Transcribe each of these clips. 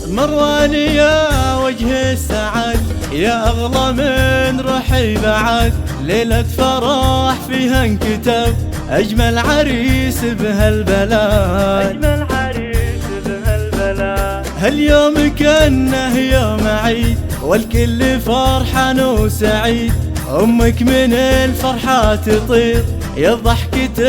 مروان يا وجه السعد، يا أغلى من روحي بعد، ليلة فرح فيها انكتب أجمل عريس بهالبلد، أجمل عريس بهالبلد. هاليوم كأنه يوم عيد والكل فرحان وسعيد، أمك من الفرحة تطير يا ضحكة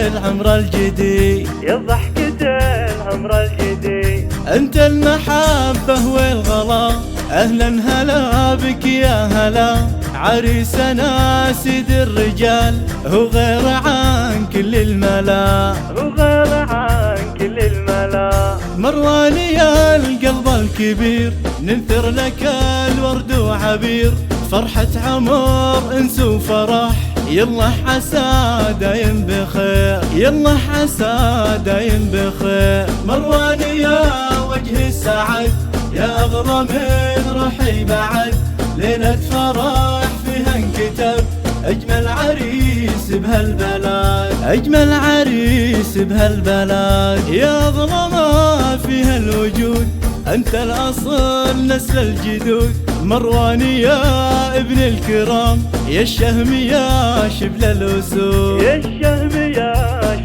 العمر الجديد، يا ضحكة العمر الجديد. أنت المحبة والغلا، أهلا هلا بك يا هلا، عريسنا سيد الرجال هو غير عن كل الملا، هو غير عن كل الملا. مروان يا القلب الكبير، ننثر لك الورد وعبير، فرحة عمر انس وفرح، يلا حسا دايم بخير، يلا حسا دايم بخير. مروان يا وجه السعد، يا أغلى من روحي بعد، ليلة فرح فيها انكتب أجمل عريس بهالبلد، أجمل عريس بهالبلد، يا أغلى ما فيها الوجود، أنت الأصل نسل الجدود، مروان يا ابن الكرام، يا الشهم يا شبل الأسود، يا الشهم يا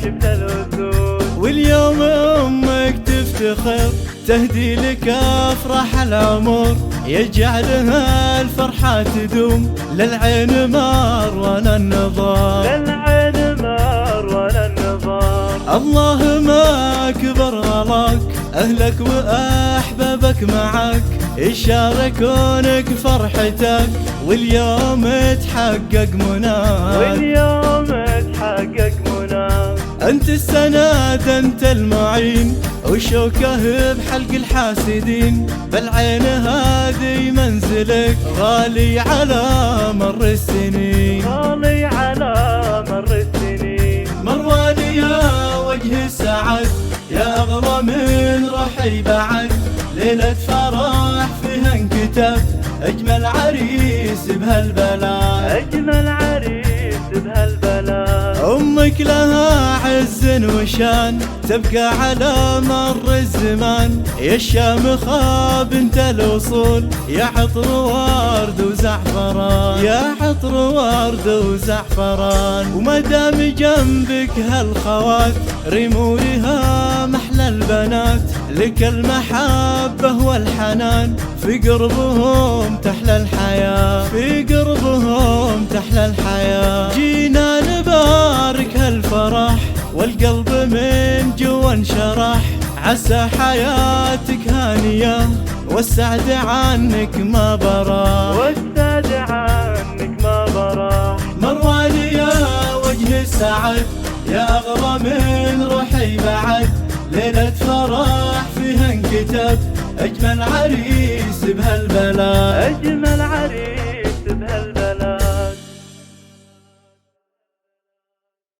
شبل الأسود. واليوم أمك تفتخر تهدي لك أفراح العمر، يجعلها الفرحة تدوم للعين مروان النظار، للعين مروان النظار. الله ما كبر غلاك، أهلك وأحبابك معك يشاركونك فرحتك، واليوم تحقق مناك، واليوم تحقق مناك. أنت السند أنت المعين، وشوكه بحلق الحاسدين، بالعين هذه منزلك غالي على مر السنين، غالي على مر السنين. مروان يا وجه السعد، يا أغلى من روحي بعد، ليلة فرح فيها انكتب أجمل عريس بهالبلد، أجمل عريس بهالبلد. أمك لها عز وشان تبقى على مر الزمان، يا الشامخة بنت الوصول، يا عطر ورد وزعفران، يا عطر ورد وزعفران. وما دام جنبك هالخوات ريمورها محلى البنات، لك المحبة والحنان، في قربهم تحلى الحياة، في قربهم تحلى الحياة. جينا نبارك هالفرح والقلب من جوا انشرح، عسى حياتك هانية والسعد عنك ما برا، والسعد عنك ما برا. مروان يا وجه السعد، يا أغلى من روحي بعد، ليلة فرح فيها انكتب أجمل عريس بهالبلد.